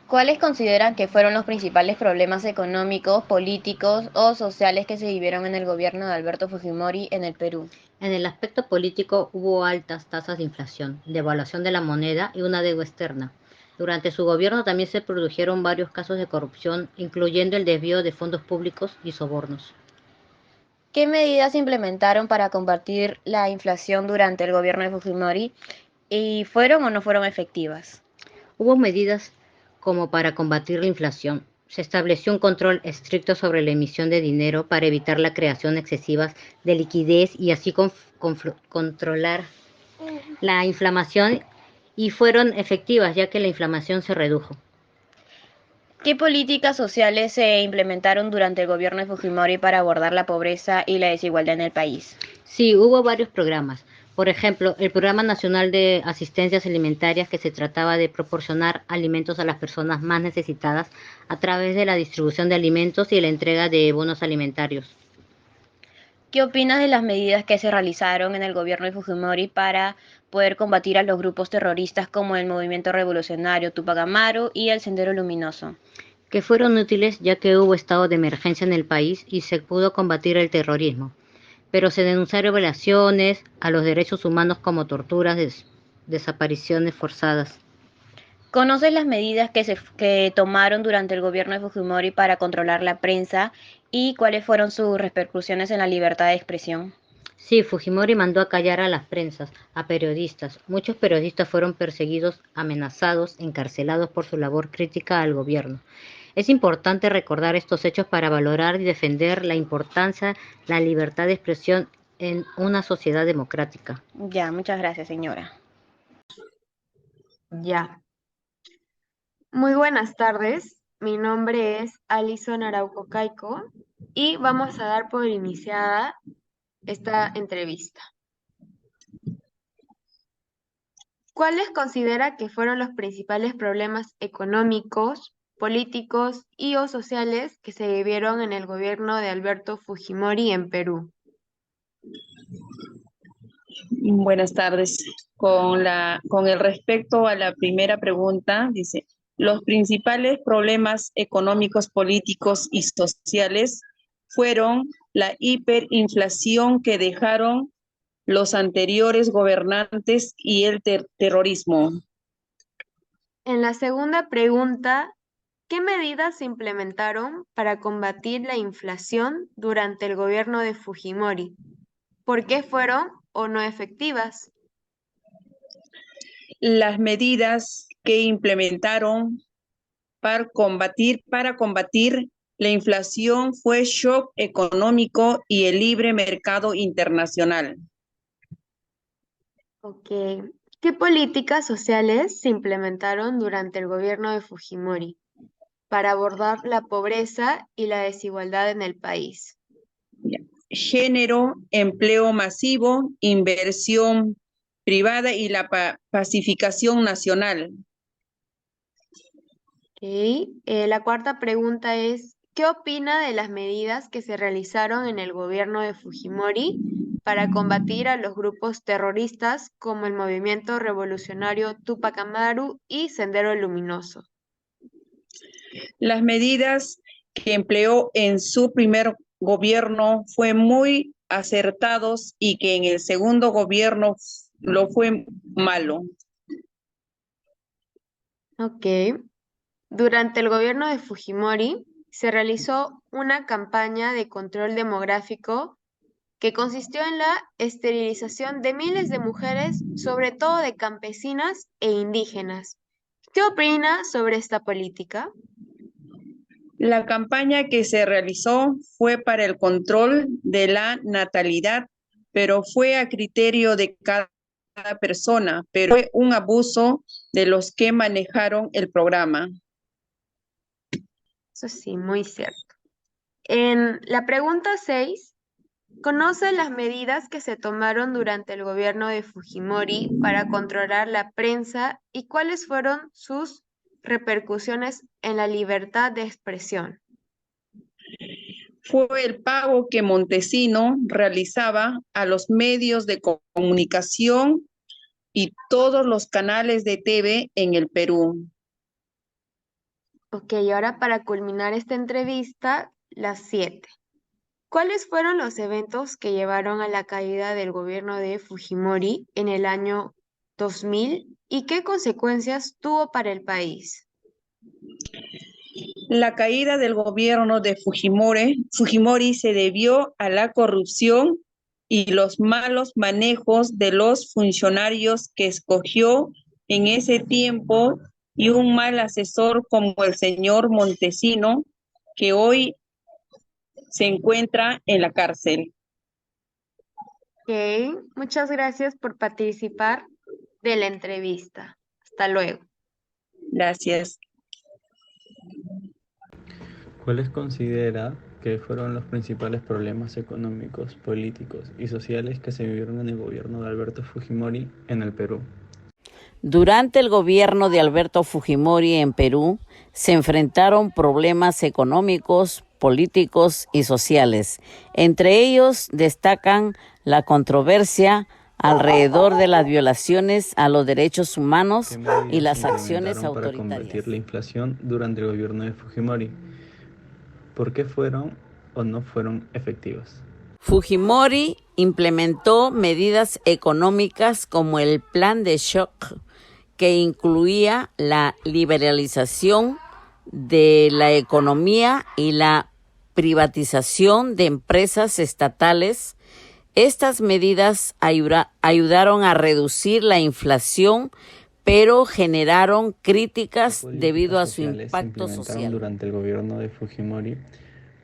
¿Cuáles consideran que fueron los principales problemas económicos, políticos o sociales que se vivieron en el gobierno de Alberto Fujimori en el Perú? En el aspecto político hubo altas tasas de inflación, devaluación de la moneda y una deuda externa. Durante su gobierno también se produjeron varios casos de corrupción, incluyendo el desvío de fondos públicos y sobornos. ¿Qué medidas se implementaron para combatir la inflación durante el gobierno de Fujimori y fueron o no fueron efectivas? Hubo medidas como para combatir la inflación. Se estableció un control estricto sobre la emisión de dinero para evitar la creación excesiva de liquidez y así controlar la inflación y fueron efectivas ya que la inflación se redujo. ¿Qué políticas sociales se implementaron durante el gobierno de Fujimori para abordar la pobreza y la desigualdad en el país? Sí, hubo varios programas. Por ejemplo, el Programa Nacional de Asistencias Alimentarias, que se trataba de proporcionar alimentos a las personas más necesitadas a través de la distribución de alimentos y la entrega de bonos alimentarios. ¿Qué opinas de las medidas que se realizaron en el gobierno de Fujimori para poder combatir a los grupos terroristas como el Movimiento Revolucionario Tupac Amaru y el Sendero Luminoso? Que fueron útiles ya que hubo estado de emergencia en el país y se pudo combatir el terrorismo, pero se denunciaron violaciones a los derechos humanos como torturas, desapariciones forzadas. ¿Conoces las medidas que tomaron durante el gobierno de Fujimori para controlar la prensa y cuáles fueron sus repercusiones en la libertad de expresión? Sí, Fujimori mandó a callar a las prensas, a periodistas. Muchos periodistas fueron perseguidos, amenazados, encarcelados por su labor crítica al gobierno. Es importante recordar estos hechos para valorar y defender la importancia de la libertad de expresión en una sociedad democrática. Ya, muchas gracias, señora. Ya. Muy buenas tardes. Mi nombre es Alison Araujo Caico y vamos a dar por iniciada esta entrevista. ¿Cuáles considera que fueron los principales problemas económicos, políticos y o sociales que se vivieron en el gobierno de Alberto Fujimori en Perú? Buenas tardes. Con el respecto a la primera pregunta, dice, los principales problemas económicos, políticos y sociales fueron la hiperinflación que dejaron los anteriores gobernantes y el terrorismo. En la segunda pregunta, ¿qué medidas se implementaron para combatir la inflación durante el gobierno de Fujimori? ¿Por qué fueron o no efectivas? Las medidas que implementaron para combatir la inflación fue shock económico y el libre mercado internacional. Ok. ¿Qué políticas sociales se implementaron durante el gobierno de Fujimori para abordar la pobreza y la desigualdad en el país? Género, empleo masivo, inversión privada y la pacificación nacional. Ok. La cuarta pregunta es, ¿qué opina de las medidas que se realizaron en el gobierno de Fujimori para combatir a los grupos terroristas como el Movimiento Revolucionario Tupac Amaru y Sendero Luminoso? Las medidas que empleó en su primer gobierno fue muy acertados y que en el segundo gobierno lo fue malo. Ok. Durante el gobierno de Fujimori se realizó una campaña de control demográfico que consistió en la esterilización de miles de mujeres, sobre todo de campesinas e indígenas. ¿Qué opina sobre esta política? La campaña que se realizó fue para el control de la natalidad, pero fue a criterio de cada persona, pero fue un abuso de los que manejaron el programa. Eso sí, muy cierto. En la pregunta 6, ¿conoce las medidas que se tomaron durante el gobierno de Fujimori para controlar la prensa y cuáles fueron sus repercusiones en la libertad de expresión? Fue el pago que Montesino realizaba a los medios de comunicación y todos los canales de TV en el Perú. Ok, y ahora para culminar esta entrevista, las 7. ¿Cuáles fueron los eventos que llevaron a la caída del gobierno de Fujimori en el año 2000 y qué consecuencias tuvo para el país? La caída del gobierno de Fujimori se debió a la corrupción y los malos manejos de los funcionarios que escogió en ese tiempo y un mal asesor como el señor Montesino, que hoy se encuentra en la cárcel. Ok, muchas gracias por participar de la entrevista. Hasta luego. Gracias. ¿Cuáles considera que fueron los principales problemas económicos, políticos y sociales que se vivieron en el gobierno de Alberto Fujimori en el Perú? Durante el gobierno de Alberto Fujimori en Perú, se enfrentaron problemas económicos, políticos y sociales. Entre ellos destacan la controversia alrededor de las violaciones a los derechos humanos y las acciones Para autoritarias. combatir la inflación durante el gobierno de Fujimori. ¿Por qué fueron o no fueron efectivas? Fujimori implementó medidas económicas como el plan de shock, que incluía la liberalización de la economía y la privatización de empresas estatales. Estas medidas ayudaron a reducir la inflación, pero generaron críticas debido a su impacto social. Durante el gobierno de Fujimori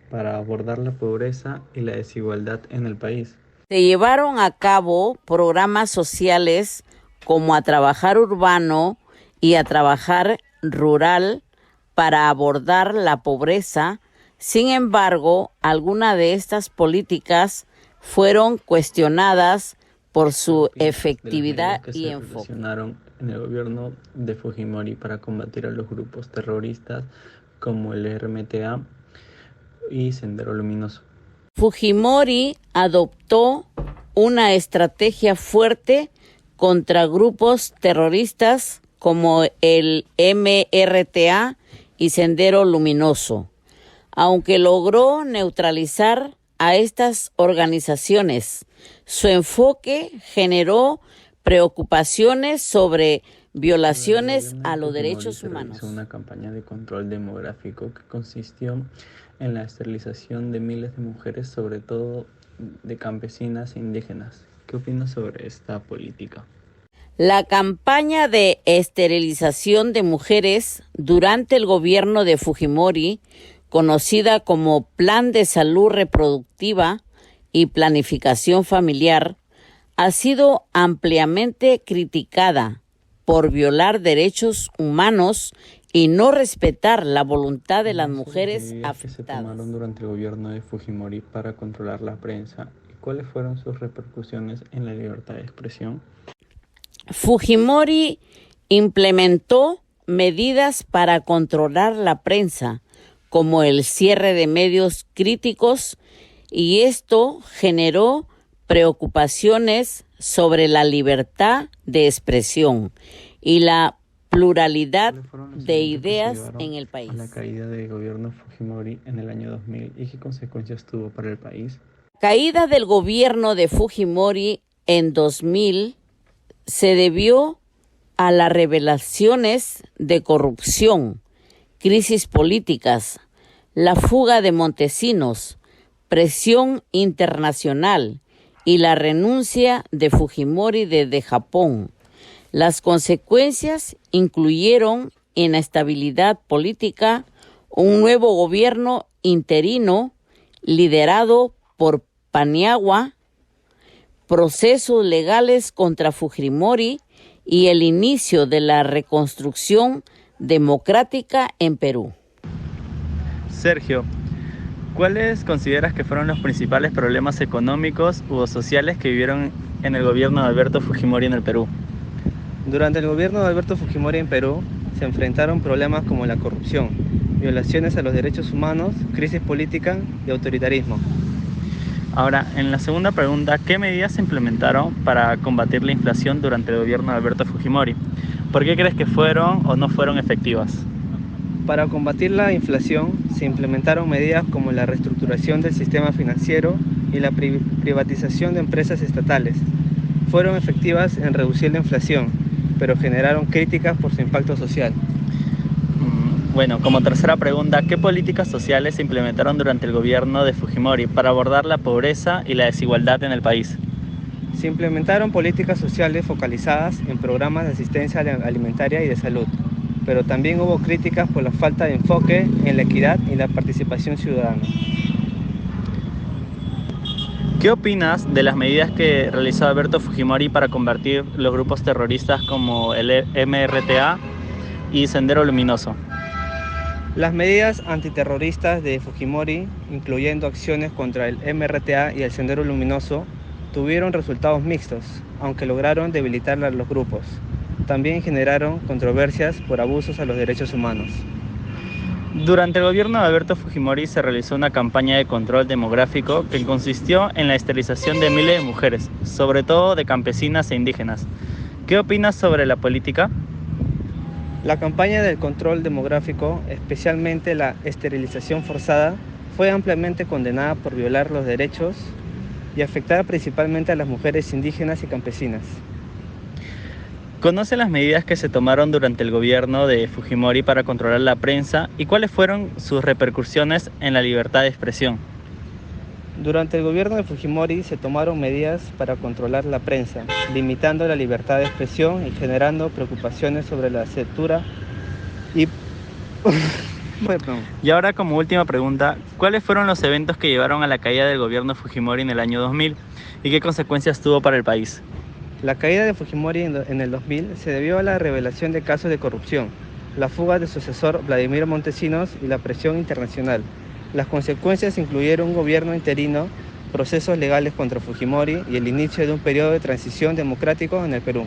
para abordar la pobreza y la desigualdad en el país. Se llevaron a cabo programas sociales como A Trabajar Urbano y A Trabajar Rural para abordar la pobreza. Sin embargo, algunas de estas políticas fueron cuestionadas por su efectividad y enfoque. En el gobierno de Fujimori para combatir a los grupos terroristas como el RMTA y Sendero Luminoso. Fujimori adoptó una estrategia fuerte contra grupos terroristas como el MRTA y Sendero Luminoso. Aunque logró neutralizar a estas organizaciones, su enfoque generó preocupaciones sobre violaciones a los derechos humanos. Hizo una campaña de control demográfico que consistió en la esterilización de miles de mujeres, sobre todo de campesinas e indígenas. ¿Qué opinas sobre esta política? La campaña de esterilización de mujeres durante el gobierno de Fujimori, conocida como Plan de Salud Reproductiva y Planificación Familiar, ha sido ampliamente criticada por violar derechos humanos y no respetar la voluntad de las mujeres afectadas. ¿Qué se tomaron durante el gobierno de Fujimori para controlar la prensa? ¿Y cuáles fueron sus repercusiones en la libertad de expresión? Fujimori implementó medidas para controlar la prensa, como el cierre de medios críticos, y esto generó preocupaciones sobre la libertad de expresión y la pluralidad de ideas en el país. A la caída del gobierno Fujimori en el año 2000 y qué consecuencias tuvo para el país. Caída del gobierno de Fujimori en 2000 se debió a las revelaciones de corrupción, crisis políticas, la fuga de Montesinos, presión internacional y la renuncia de Fujimori desde Japón. Las consecuencias incluyeron inestabilidad política, un nuevo gobierno interino liderado por Paniagua, procesos legales contra Fujimori y el inicio de la reconstrucción democrática en Perú. Sergio, ¿cuáles consideras que fueron los principales problemas económicos u sociales que vivieron en el gobierno de Alberto Fujimori en el Perú? Durante el gobierno de Alberto Fujimori en Perú se enfrentaron problemas como la corrupción, violaciones a los derechos humanos, crisis política y autoritarismo. Ahora, en la segunda pregunta, ¿qué medidas se implementaron para combatir la inflación durante el gobierno de Alberto Fujimori? ¿Por qué crees que fueron o no fueron efectivas? Para combatir la inflación se implementaron medidas como la reestructuración del sistema financiero y la privatización de empresas estatales. Fueron efectivas en reducir la inflación, pero generaron críticas por su impacto social. Bueno, como tercera pregunta, ¿qué políticas sociales se implementaron durante el gobierno de Fujimori para abordar la pobreza y la desigualdad en el país? Se implementaron políticas sociales focalizadas en programas de asistencia alimentaria y de salud, pero también hubo críticas por la falta de enfoque en la equidad y la participación ciudadana. ¿Qué opinas de las medidas que realizó Alberto Fujimori para combatir los grupos terroristas como el MRTA y Sendero Luminoso? Las medidas antiterroristas de Fujimori, incluyendo acciones contra el MRTA y el Sendero Luminoso, tuvieron resultados mixtos, aunque lograron debilitar a los grupos. También generaron controversias por abusos a los derechos humanos. Durante el gobierno de Alberto Fujimori se realizó una campaña de control demográfico que consistió en la esterilización de miles de mujeres, sobre todo de campesinas e indígenas. ¿Qué opinas sobre la política? La campaña del control demográfico, especialmente la esterilización forzada, fue ampliamente condenada por violar los derechos y afectar principalmente a las mujeres indígenas y campesinas. ¿Conoce las medidas que se tomaron durante el gobierno de Fujimori para controlar la prensa y cuáles fueron sus repercusiones en la libertad de expresión? Durante el gobierno de Fujimori se tomaron medidas para controlar la prensa, limitando la libertad de expresión y generando preocupaciones sobre la censura y... Y ahora, como última pregunta, ¿cuáles fueron los eventos que llevaron a la caída del gobierno de Fujimori en el año 2000 y qué consecuencias tuvo para el país? La caída de Fujimori en el 2000 se debió a la revelación de casos de corrupción, la fuga de su sucesor Vladimiro Montesinos y la presión internacional. Las consecuencias incluyeron un gobierno interino, procesos legales contra Fujimori y el inicio de un periodo de transición democrático en el Perú.